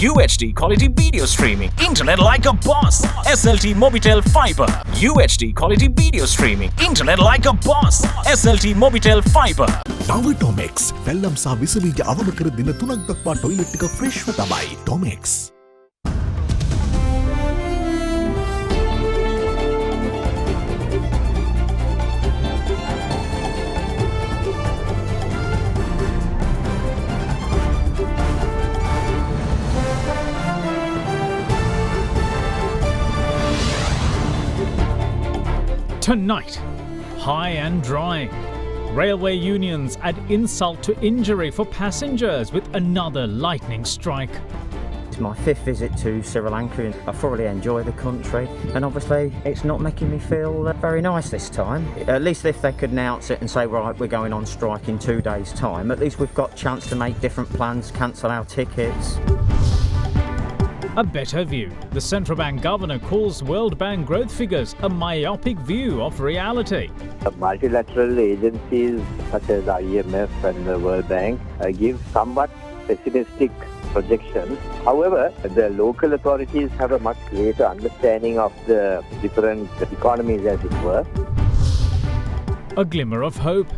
UHD quality video streaming, internet like a boss. SLT Mobitel Fiber. UHD quality video streaming, internet like a boss. SLT Mobitel Fiber. Now Domex. Fellam sa visavija අවම කර දින 3ක් දක්වා toilet එක ෆ්‍රෙෂ්ව තමයි. Domex. Tonight, high and dry. Railway unions add insult to injury for passengers with another lightning strike. It's my 5th visit to Sri Lanka and I thoroughly enjoy the country, and obviously it's not making me feel very nice this time. At least if they could announce it and say, right, we're going on strike in 2 days' time, at least we've got a chance to make different plans, cancel our tickets. A better view. The central bank governor calls World Bank growth figures a myopic view of reality. Multilateral agencies such as IMF and the World Bank give somewhat pessimistic projections. However, the local authorities have a much greater understanding of the different economies, as it were. A glimmer of hope.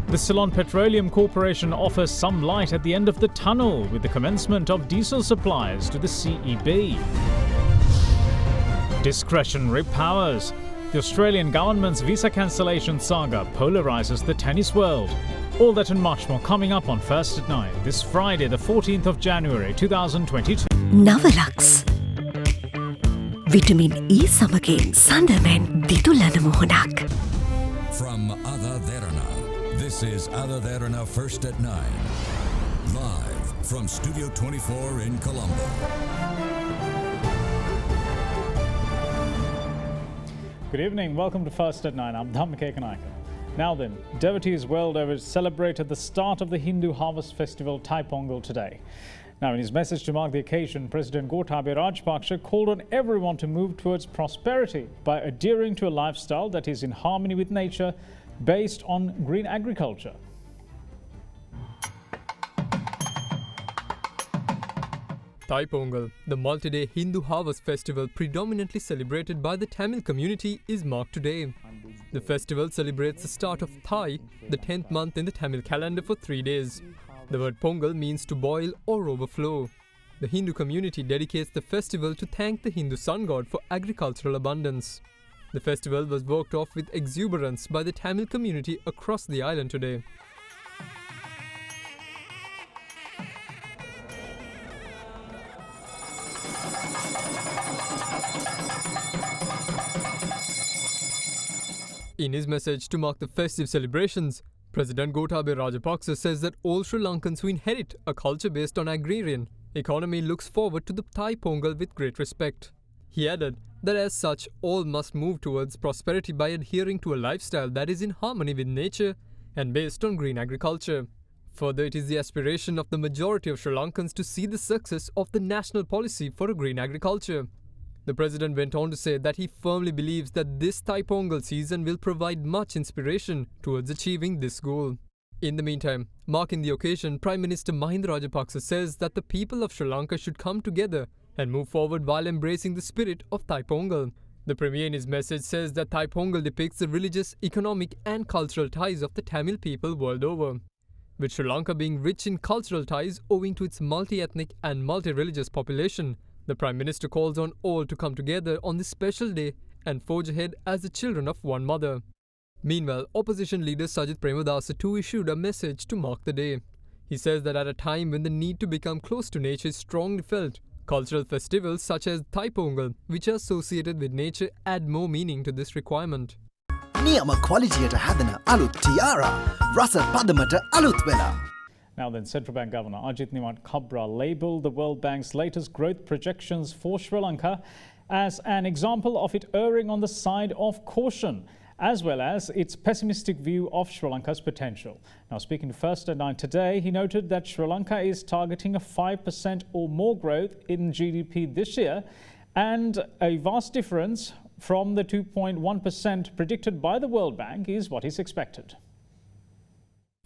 The Ceylon Petroleum Corporation offers some light at the end of the tunnel with the commencement of diesel supplies to the CEB. Discretionary powers. The Australian government's visa cancellation saga polarises the tennis world. All that and much more coming up on First at 9 this Friday, the 14th of January 2022. Navalux. Vitamin E සමගින් සඳමෙන් දිතුලන මුහුණක්. From AdaDerana, this is AdaDerana First at 9. Live from Studio 24 in Colombo. Good evening, welcome to First at 9. I'm Dhammika Ekanaika. Now then, devotees world over celebrated the start of the Hindu harvest festival Thai Pongal today. Now, in his message to mark the occasion, President Gotabaya Rajapaksa called on everyone to move towards prosperity by adhering to a lifestyle that is in harmony with nature based on green agriculture. Thai Pongal, the multi-day Hindu harvest festival predominantly celebrated by the Tamil community, is marked today. The festival celebrates the start of Thai, the 10th month in the Tamil calendar, for 3 days. The word Pongal means to boil or overflow. The Hindu community dedicates the festival to thank the Hindu sun god for agricultural abundance. The festival was worked off with exuberance by the Tamil community across the island today. In his message to mark the festive celebrations, President Gotabaya Rajapaksa says that all Sri Lankans who inherit a culture based on agrarian economy looks forward to the Thai Pongal with great respect. He added that as such, all must move towards prosperity by adhering to a lifestyle that is in harmony with nature and based on green agriculture. Further, it is the aspiration of the majority of Sri Lankans to see the success of the national policy for a green agriculture. The president went on to say that he firmly believes that this Thai Pongal season will provide much inspiration towards achieving this goal. In the meantime, marking the occasion, Prime Minister Mahinda Rajapaksa says that the people of Sri Lanka should come together and move forward while embracing the spirit of Thai Pongal. The Premier in his message says that Thai Pongal depicts the religious, economic and cultural ties of the Tamil people world over. With Sri Lanka being rich in cultural ties owing to its multi-ethnic and multi-religious population, the Prime Minister calls on all to come together on this special day and forge ahead as the children of one mother. Meanwhile, opposition leader Sajith Premadasa too issued a message to mark the day. He says that at a time when the need to become close to nature is strongly felt, cultural festivals such as Thai Pongal, which are associated with nature, add more meaning to this requirement. නියම ක්වලිටියට හැදෙන අලුත් ටියාරා රස පදමට අලුත් වෙලා. Now then, Central Bank Governor Ajit Nimad Khabra labelled the World Bank's latest growth projections for Sri Lanka as an example of it erring on the side of caution, as well as its pessimistic view of Sri Lanka's potential. Now, speaking to First at 9 today, he noted that Sri Lanka is targeting a 5% or more growth in GDP this year, and a vast difference from the 2.1% predicted by the World Bank is what is expected.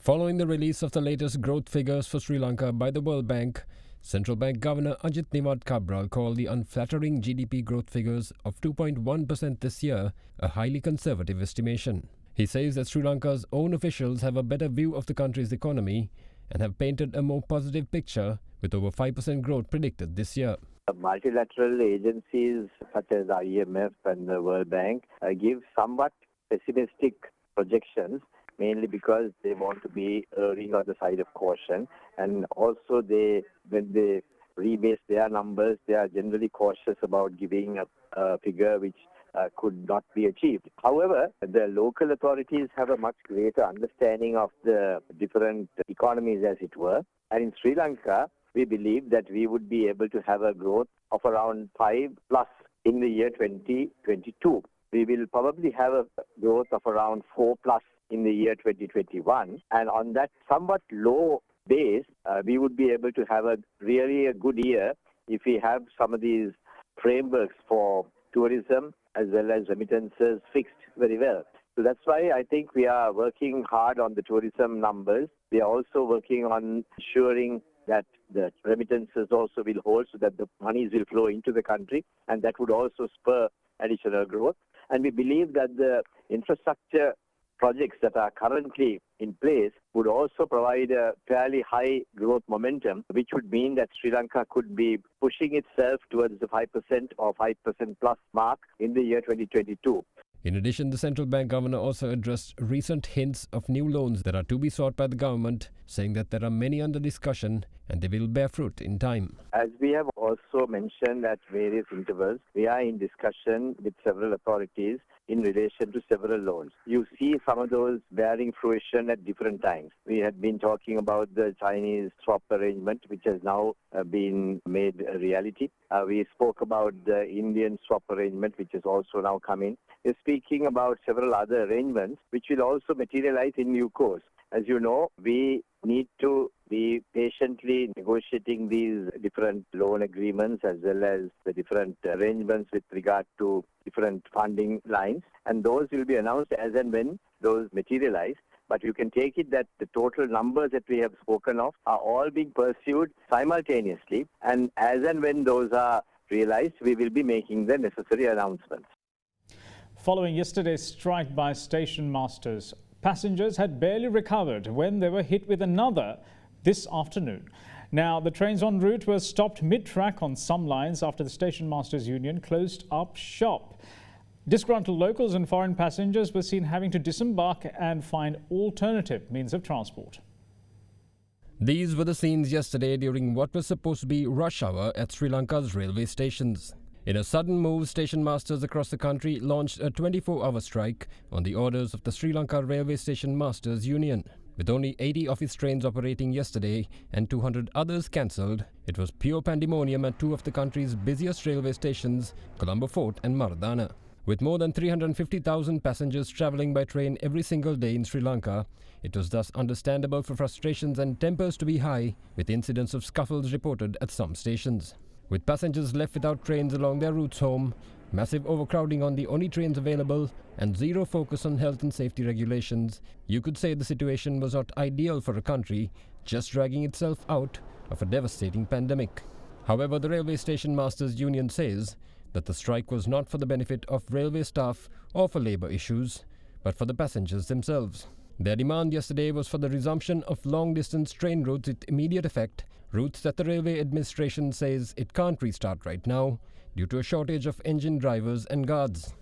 Following the release of the latest growth figures for Sri Lanka by the World Bank, Central Bank Governor Ajit Nimad Cabral called the unflattering GDP growth figures of 2.1% this year a highly conservative estimation. He says that Sri Lanka's own officials have a better view of the country's economy and have painted a more positive picture with over 5% growth predicted this year. Multilateral agencies such as IMF and the World Bank give somewhat pessimistic projections, mainly because they want to be erring on the side of caution, and also when they rebase their numbers, they are generally cautious about giving a figure which could not be achieved. However, the local authorities have a much greater understanding of the different economies, as it were, and in Sri Lanka, we believe that we would be able to have a growth of around 5+ in the year 2022. We will probably have a growth of around 4+ in the year 2021. And on that somewhat low base, we would be able to have a good year if we have some of these frameworks for tourism as well as remittances fixed very well. So that's why I think we are working hard on the tourism numbers. We are also working on ensuring that the remittances also will hold so that the monies will flow into the country, and that would also spur additional growth. And we believe that the infrastructure projects that are currently in place would also provide a fairly high growth momentum, which would mean that Sri Lanka could be pushing itself towards the 5% or 5% plus mark in the year 2022. In addition, the central bank governor also addressed recent hints of new loans that are to be sought by the government, saying that there are many under discussion and they will bear fruit in time. As we have also mentioned at various intervals, we are in discussion with several authorities in relation to several loans. You see some of those bearing fruition at different times. We had been talking about the Chinese swap arrangement, which has now been made a reality. We spoke about the Indian swap arrangement, which has also now come in. We're speaking about several other arrangements, which will also materialize in due course. As you know, we need to be patiently negotiating these different loan agreements as well as the different arrangements with regard to different funding lines, and those will be announced as and when those materialize. But you can take it that the total numbers that we have spoken of are all being pursued simultaneously, and as and when those are realized, we will be making the necessary announcements. Following yesterday's strike by station masters, passengers had barely recovered when they were hit with another this afternoon. Now, the trains en route were stopped mid-track on some lines after the Station Masters Union closed up shop. Disgruntled locals and foreign passengers were seen having to disembark and find alternative means of transport. These were the scenes yesterday during what was supposed to be rush hour at Sri Lanka's railway stations. In a sudden move, station masters across the country launched a 24-hour strike on the orders of the Sri Lanka Railway Station Masters Union. With only 80 of its trains operating yesterday and 200 others cancelled, it was pure pandemonium at two of the country's busiest railway stations, Colombo Fort and Maradana. With more than 350,000 passengers travelling by train every single day in Sri Lanka, it was thus understandable for frustrations and tempers to be high, with incidents of scuffles reported at some stations. With passengers left without trains along their routes home, massive overcrowding on the only trains available, and zero focus on health and safety regulations, you could say the situation was not ideal for a country just dragging itself out of a devastating pandemic. However, the Railway Station Masters Union says that the strike was not for the benefit of railway staff or for labour issues, but for the passengers themselves. Their demand yesterday was for the resumption of long-distance train routes with immediate effect, routes that the Railway Administration says it can't restart right now due to a shortage of engine drivers and guards.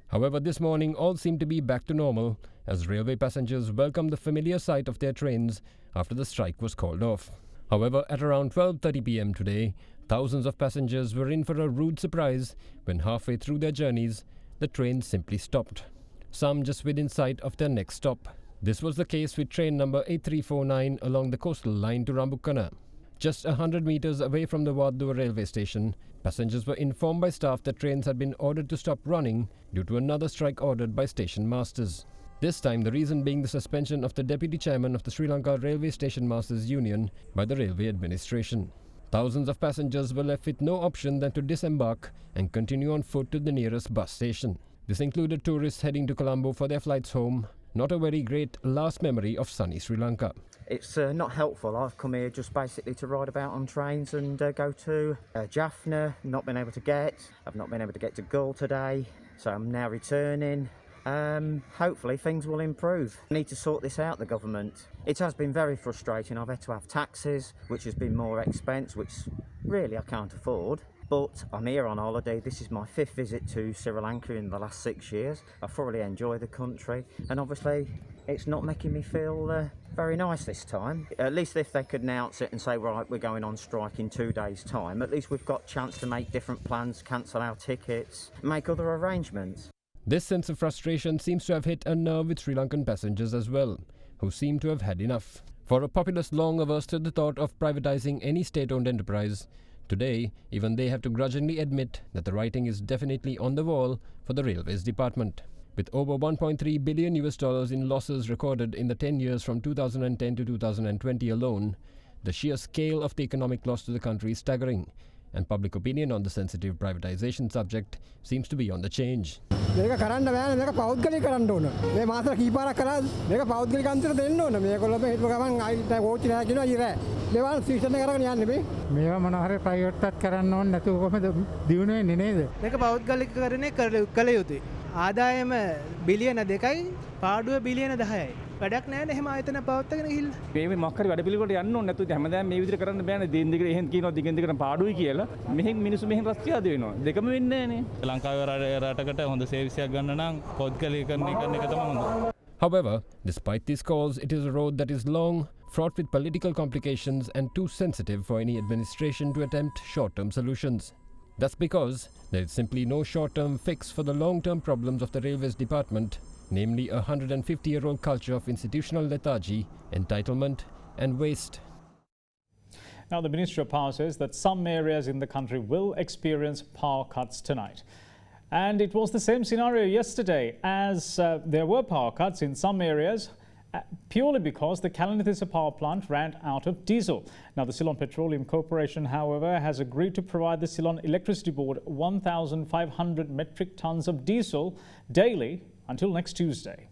However, this morning all seemed to be back to normal as railway passengers welcomed the familiar sight of their trains after the strike was called off. However, at around 12:30 p.m. today, thousands of passengers were in for a rude surprise when halfway through their journeys, the trains simply stopped, some just within sight of their next stop. This was the case with train number 8349 along the coastal line to Rambukkana. Just 100 meters away from the Wadua railway station, passengers were informed by staff that trains had been ordered to stop running due to another strike ordered by station masters. This time the reason being the suspension of the deputy chairman of the Sri Lanka Railway Station Masters Union by the Railway Administration. Thousands of passengers were left with no option than to disembark and continue on foot to the nearest bus station. This included tourists heading to Colombo for their flights home, not a very great last memory of sunny Sri Lanka. It's not helpful. I've come here just basically to ride about on trains and go to Jaffna, not been able to get. I've not been able to get to Gull today, so I'm now returning. Hopefully things will improve. I need to sort this out, the government. It has been very frustrating. I've had to have taxis, which has been more expense, which really I can't afford. But I'm here on holiday. This is my 5th visit to Sri Lanka in the last 6 years. I thoroughly enjoy the country, and obviously it's not making me feel very nice this time. At least if they could announce it and say, right, we're going on strike in 2 days' time, at least we've got a chance to make different plans, cancel our tickets, make other arrangements. This sense of frustration seems to have hit a nerve with Sri Lankan passengers as well, who seem to have had enough. For a populace long averse to the thought of privatizing any state-owned enterprise, today even they have to grudgingly admit that the writing is definitely on the wall for the Railways Department. With over $1.3 billion in losses recorded in the 10 years from 2010 to 2020 alone, the sheer scale of the economic loss to the country is staggering, and public opinion on the sensitive privatization subject seems to be on the change. මේක කරන්න බෑනේ මේක පෞද්ගලික කරන්න ඕන. මේ මාසෙ කීපාරක් කරා මේක පෞද්ගලික අන්තර දෙන්න ඕන. මේගොල්ලෝ මේ හිටපු ගමන් ආයි කෝච්චි නෑ කියනවා ඉරෑ. මේවා සීසන් එක කරගෙන යන්නේ මේ. මේවා මොනවා හරි ප්‍රයිවට් එකක් කරන්න ඕන නැතුව කොහොමද දියුණු වෙන්නේ නේද? මේක පෞද්ගලිකකරණය කළ යුතුයි. ආදායම බිලියන 2යි පාඩුව බිලියන 10යි. වැඩක් නැහැ එහෙම ආයතන පවත්වාගෙන ගිහිල්ලා. මේ මොකක් හරි වැඩ පිළිවෙලකට යන්න ඕනේ නැතුව හැමදාම මේ විදිහට කරන්න බෑනේ. දින් දිගට එහෙන් කියනවා දිගින් දිගට පාඩුයි කියලා. මෙහෙන් මිනිස්සු මෙහෙන් රස්තියාද වෙනවා. දෙකම වෙන්නේ නැහනේ. ලංකාවේ රටකට හොඳ සර්විස් එකක් ගන්න නම් පෞද්ගලිකකරණය කරන එක තමයි හොඳ. However, despite these calls, it is a road that is long, fraught with political complications and too sensitive for any administration to attempt short-term solutions. That's because there is simply no short-term fix for the long-term problems of the Railways Department, namely a 150-year-old culture of institutional lethargy, entitlement and waste. Now, the Ministry of Power says that some areas in the country will experience power cuts tonight. And it was the same scenario yesterday, as there were power cuts in some areas purely because the Kalanithissa power plant ran out of diesel. Now, the Ceylon Petroleum Corporation, however, has agreed to provide the Ceylon Electricity Board 1,500 metric tons of diesel daily until next Tuesday.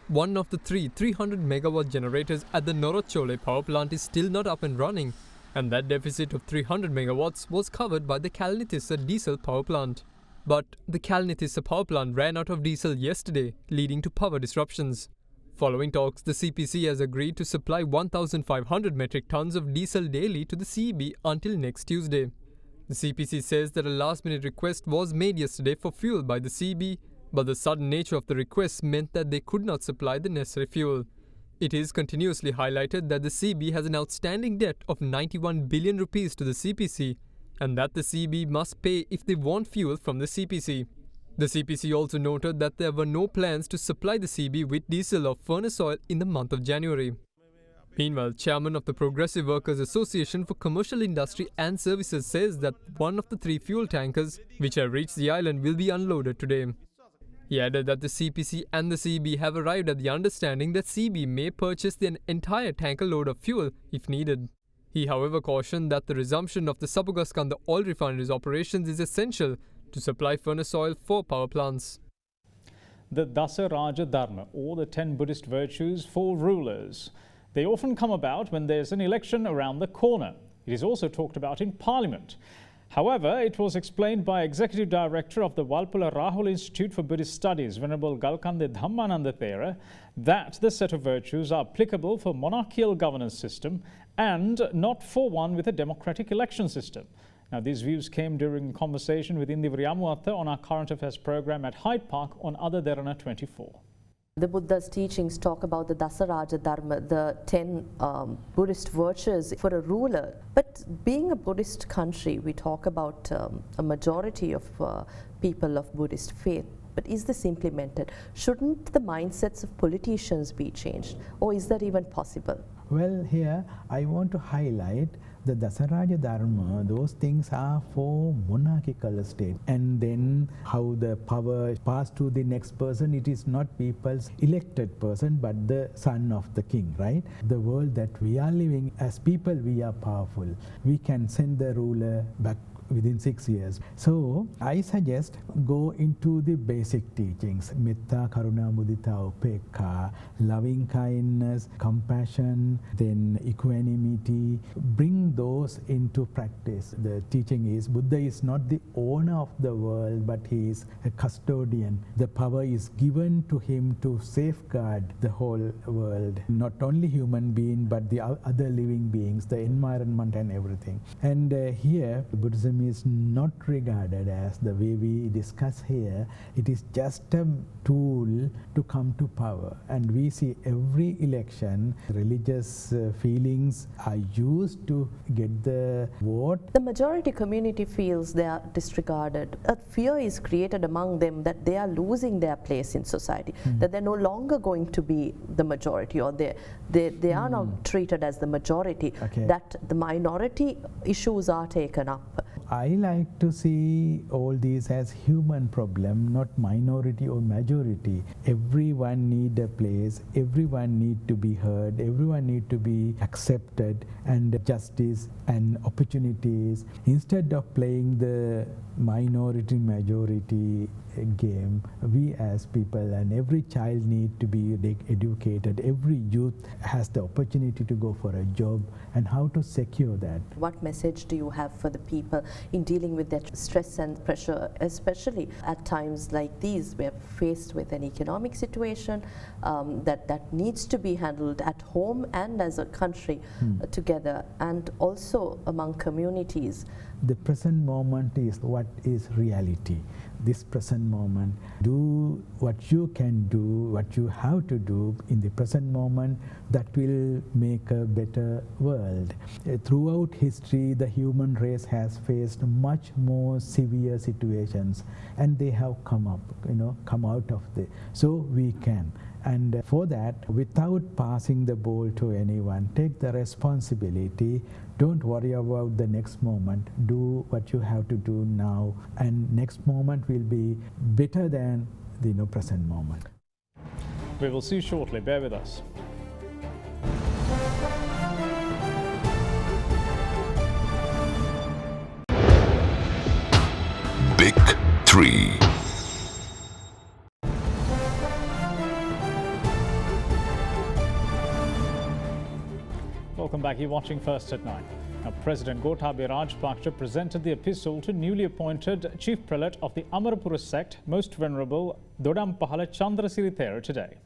One of the 300 megawatt generators at the Norachole power plant is still not up and running, and that deficit of 300 megawatts was covered by the Kalanithissa diesel power plant. But the Kalanithissa power plant ran out of diesel yesterday, leading to power disruptions. Following talks, the CPC has agreed to supply 1,500 metric tons of diesel daily to the CEB until next Tuesday. The CPC says that a last-minute request was made yesterday for fuel by the CEB, but the sudden nature of the request meant that they could not supply the necessary fuel. It is continuously highlighted that the CEB has an outstanding debt of 91 billion rupees to the CPC, and that the CEB must pay if they want fuel from the CPC. The CPC also noted that there were no plans to supply the CEB with diesel or furnace oil in the month of January. Meanwhile, Chairman of the Progressive Workers Association for Commercial Industry and Services says that one of the 3 fuel tankers which have reached the island will be unloaded today. He added that the CPC and the CEB have arrived at the understanding that CEB may purchase the entire tanker load of fuel if needed. He, however, cautioned that the resumption of the Sapugaskanda oil refineries operations is essential to supply furnace oil for power plants. The Dasa Raja Dharma, or the 10 Buddhist virtues for rulers. They often come about when there's an election around the corner. It is also talked about in Parliament. However, it was explained by Executive Director of the Walpala Rahul Institute for Buddhist Studies, Venerable Galkande Dhammananda Thera, that the set of virtues are applicable for monarchical governance system and not for one with a democratic election system. Now, these views came during a conversation with Indi Vriyamuatta on our current affairs program at Hyde Park on AdaDerana 24. The Buddha's teachings talk about the Dasa Raja Dharma, the 10 Buddhist virtues for a ruler. But being a Buddhist country, we talk about a majority of people of Buddhist faith. But is this implemented? Shouldn't the mindsets of politicians be changed? Or is that even possible? Well, here I want to highlight The Dasaraja Dharma, those things are for monarchical state. And then how the power passed to the next person, it is not people's elected person, but the son of the king, right? The world that we are living, as people, we are powerful. We can send the ruler back within 6 years. So I suggest go into the basic teachings: metta, karuna, mudita, upekha, loving kindness, compassion, then equanimity. Bring those into practice. The teaching is Buddha is not the owner of the world, but he is a custodian. The power is given to him to safeguard the whole world, not only human being, but the other living beings, the environment and everything. And here Buddhism is not regarded as the way we discuss here. It is just a tool to come to power. And we see every election, religious feelings are used to get the vote. The majority community feels they are disregarded. A fear is created among them that they are losing their place in society, that they're no longer going to be the majority, or they are now treated as the majority, that the minority issues are taken up. I like to see all these as human problem, not minority or majority. Everyone need a place, everyone need to be heard, everyone need to be accepted, and justice and opportunities. Instead of playing the minority majority game, we as people and every child need to be educated. Every youth has the opportunity to go for a job, and how to secure that. What message do you have for the people in dealing with that stress and pressure, especially at times like these? We're faced with an economic situation that needs to be handled at home and as a country together, and also among communities. The present moment is what is reality. This present moment, do what you can do, what you have to do in the present moment, that will make a better world. Throughout history, the human race has faced much more severe situations, and they have come out of the, so we can. And for that, without passing the ball to anyone, take the responsibility. Don't worry about the next moment. Do what you have to do now, and next moment will be better than the present moment. We will see you shortly. Bear with us. Big 3. Welcome back. You're watching First at 9. Now, President Gotabaya Rajapaksa presented the epistle to newly appointed Chief Prelate of the Amarapura sect, Most Venerable Dodampahala Chandrasiri today.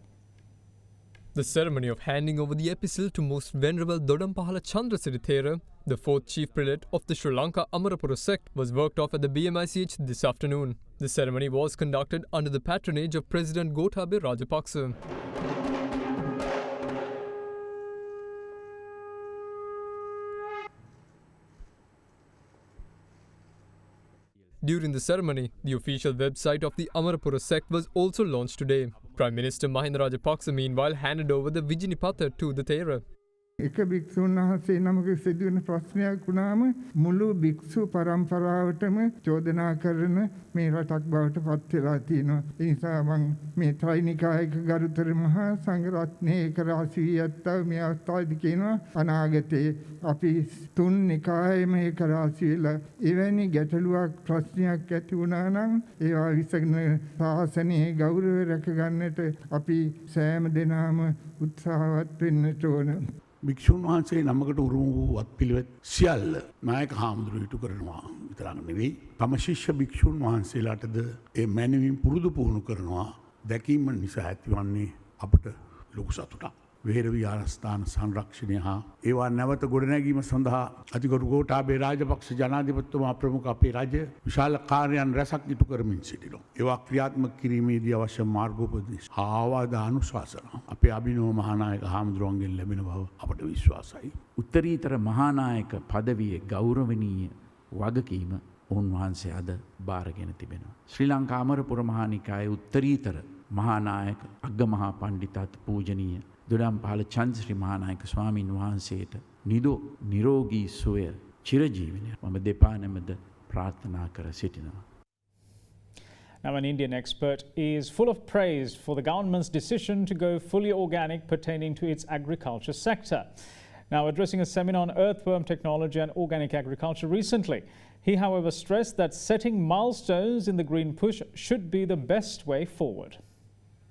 The ceremony of handing over the epistle to Most Venerable Dodampahala Chandrasiri, the fourth Chief Prelate of the Sri Lanka Amarapura sect, was worked off at the BMICH this afternoon. The ceremony was conducted under the patronage of President Gotabaya Rajapaksa. During the ceremony, the official website of the Amarapura sect was also launched today. Prime Minister Mahinda Rajapaksa meanwhile handed over the Vijinipata to the Thera. එක භික්ෂුන් වහන්සේ නමක සිදුවන ප්‍රශ්නයක් වුණාම මුළු භික්ෂු පරම්පරාවටම චෝදනා කරන මේ රටක් බවට පත් වෙලා තියෙනවා. ඒ නිසා මම මේ ත්‍රිනිකායක ගරුතර මහා සංඝරත්නයේ එක රාශි යත්තා මේ අවස්ථාවේදී කියනවා අනාගතේ අපි තුන් නිකායෙම එක රාශි වෙලා එවැනි ගැටලුවක් ප්‍රශ්නයක් ඇති වුණා නම් ඒවා විසඳන ශාසනයේ ගෞරවය රැක ගන්නට අපි සෑම දිනම උත්සාහවත් වෙන්නට ඕන. භික්ෂුන් වහන්සේ නමකට උරුම වූ වත්පිළිවෙත් සියල්ල නායක හාමුදුරුවෝ ඉටු කරනවා විතරක් නෙවෙයි තම ශිෂ්‍ය භික්ෂුන් වහන්සේලාටද ඒ මැනවින් පුරුදු පුහුණු කරනවා. දැකීම නිසා ඇතිවන්නේ අපට ලොකු සතුටක්. වෙහෙර විහාරස්ථාන සංරක්ෂණය හා ඒවා නැවත ගොඩනැගීම සඳහා අතිගරු ගෝඨාභය රාජපක්ෂ ජනාධිපතිතුමා ප්‍රමුඛ අපේ රජය විශාල කාර්යයන් රැසක් ඉටු කරමින් සිටිනවා. ඒවා ක්‍රියාත්මක කිරීමේදී අවශ්‍ය මාර්ගෝපදේශ ආවාද අනුශාසන අපේ අභිනව මහානායක හාමුදුරුවන්ගෙන් ලැබෙන බව අපට විශ්වාසයි. උත්තරීතර මහානායක පදවියේ ගෞරවනීය වගකීම උන්වහන්සේ අද බාරගෙන තිබෙනවා. ශ්‍රී ලංකා අමරපුර මහානිකායේ උත්තරීතර මහානායක අග්ගමහා පණ්ඩිතාත් පූජනීය දොඩම්පාල චන්ද්‍රශ්‍රී මහානායක ස්වාමීන් වහන්සේට නිරෝගී සුවය චිරජීවනය මම දෙපා නැමද ප්‍රාර්ථනා කර සිටිනවා. Now, an Indian expert is full of praise for the government's decision to go fully organic pertaining to its agriculture sector. Now, addressing a seminar on earthworm technology and organic agriculture recently, he, however, stressed that setting milestones in the green push should be the best way forward.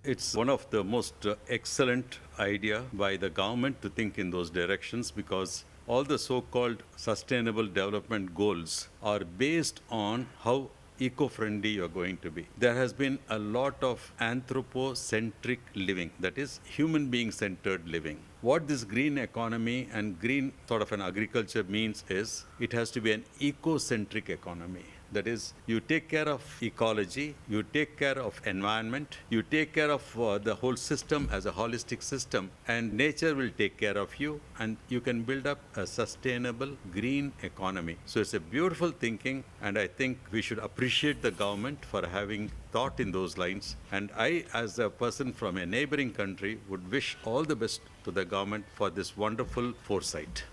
It's one of the most excellent idea by the government to think in those directions, because all the so-called sustainable development goals are based on how eco-friendly you're going to be. There has been a lot of anthropocentric living, that is human being centered living. What this green economy and green sort of an agriculture means is it has to be an eco-centric economy. That is, you take care of ecology, you take care of environment, you take care of the whole system as a holistic system, and nature will take care of you, and you can build up a sustainable green economy. So it's a beautiful thinking, and I think we should appreciate the government for having thought in those lines. And I, as a person from a neighboring country, would wish all the best to the government for this wonderful foresight.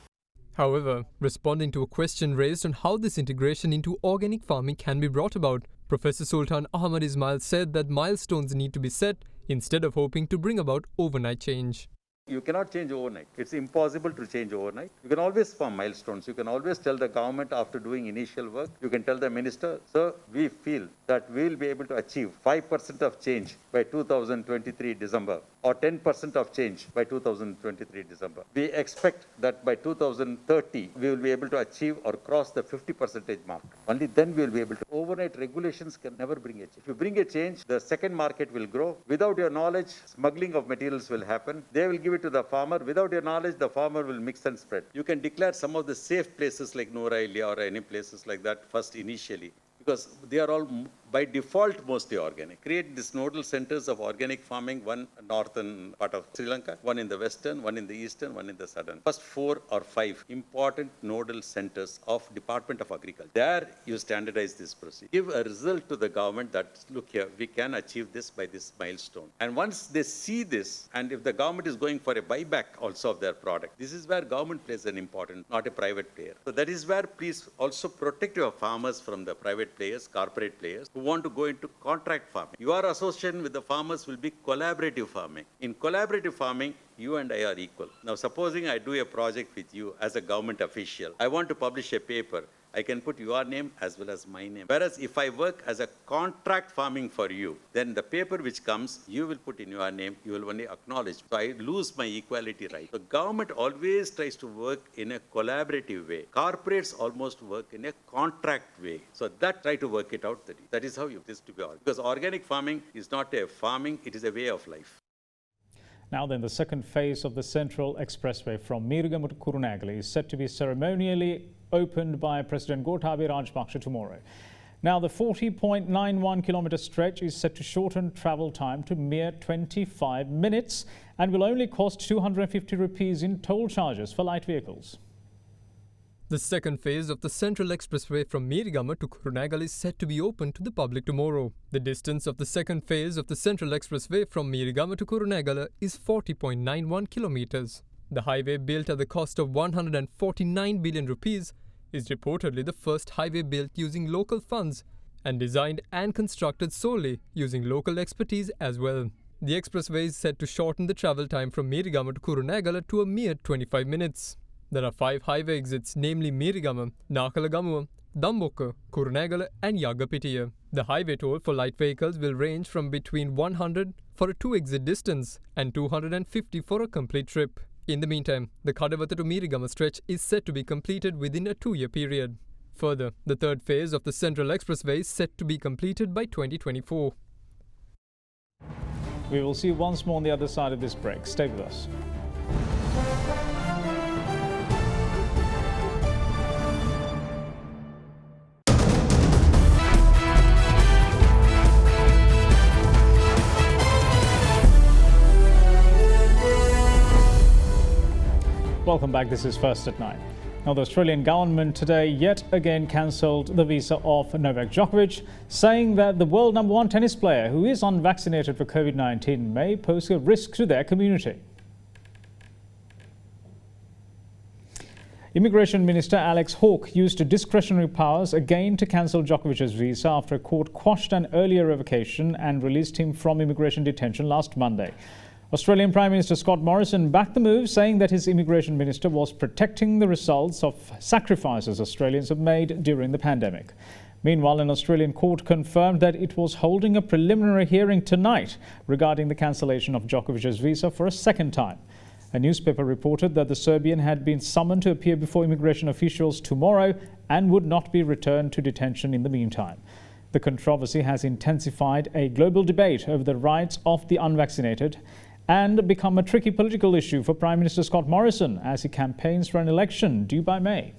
However, responding to a question raised on how this integration into organic farming can be brought about, Professor Sultan Ahmad Ismail said that milestones need to be set instead of hoping to bring about overnight change. You cannot change overnight. It's impossible to change overnight. You can always form milestones. You can always tell the government after doing initial work, you can tell the minister, sir, we feel that we will be able to achieve 5% of change by 2023 December or 10% of change by 2023 December. We expect that by 2030, we will be able to achieve or cross the 50% mark. Only then we will be able to. Overnight regulations can never bring a change. If you bring a change, the second market will grow. Without your knowledge, smuggling of materials will happen. They will give it to the farmer. Without your knowledge, the farmer will mix and spread. You can declare some of the safe places like Noorailia or any places like that first initially, because they are all by default mostly organic. Create these nodal centers of organic farming, one northern part of Sri Lanka, one in the western, one in the eastern, one in the southern. First 4 or 5 important nodal centers of Department of Agriculture. There you standardize this procedure. Give a result to the government that, look here, we can achieve this by this milestone. And once they see this, and if the government is going for a buyback also of their product, this is where government plays an important, not a private player. So that is where please also protect your farmers from the private players, corporate players, who want to go into contract farming. Your association with the farmers will be collaborative farming. In collaborative farming, you and I are equal. Now, supposing I do a project with you as a government official, I want to publish a paper. I can put your name as well as my name. Whereas if I work as a contract farming for you, then the paper which comes, you will put in your name, you will only acknowledge. So I lose my equality right. The government always tries to work in a collaborative way. Corporates almost work in a contract way. So that try to work it out. That is how this to be all. Because organic farming is not a farming, it is a way of life. Now then, the second phase of the Central Expressway from Meergama to Kurunegala is set to be ceremonially opened by President Gotabaya Rajapaksa tomorrow. Now, the 40.91 kilometre stretch is set to shorten travel time to mere 25 minutes and will only cost 250 rupees in toll charges for light vehicles. The second phase of the Central Expressway from Meergama to Kurunegala is set to be open to the public tomorrow. The distance of the second phase of the Central Expressway from Meergama to Kurunegala is 40.91 kilometres. The highway, built at the cost of 149 billion rupees, is reportedly the first highway built using local funds and designed and constructed solely using local expertise as well. The expressway is set to shorten the travel time from Meergama to Kurunegala to a mere 25 minutes. There are 5 highway exits, namely Meergama, Nakalagamuwa, Dambokka, Kurunegala and Yagapitiya. The highway toll for light vehicles will range from between 100 for a 2-exit distance and 250 for a complete trip. In the meantime, the Kadawatha to Meergama stretch is set to be completed within a 2-year period. Further, the third phase of the Central Expressway is set to be completed by 2024. We will see you once more on the other side of this break. Stay with us. Welcome back. This is First at 9. Now, the Australian government today yet again cancelled the visa of Novak Djokovic, saying that the world #1 tennis player who is unvaccinated for COVID-19 may pose a risk to their community. Immigration Minister Alex Hawke used discretionary powers again to cancel Djokovic's visa after a court quashed an earlier revocation and released him from immigration detention last Monday. Australian Prime Minister Scott Morrison backed the move, saying that his immigration minister was protecting the results of sacrifices Australians have made during the pandemic. Meanwhile, an Australian court confirmed that it was holding a preliminary hearing tonight regarding the cancellation of Djokovic's visa for a second time. A newspaper reported that the Serbian had been summoned to appear before immigration officials tomorrow and would not be returned to detention in the meantime. The controversy has intensified a global debate over the rights of the unvaccinated and become a tricky political issue for Prime Minister Scott Morrison as he campaigns for an election due by May.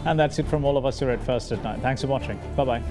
And that's it from all of us here at First at 9. Thanks for watching. Bye-bye.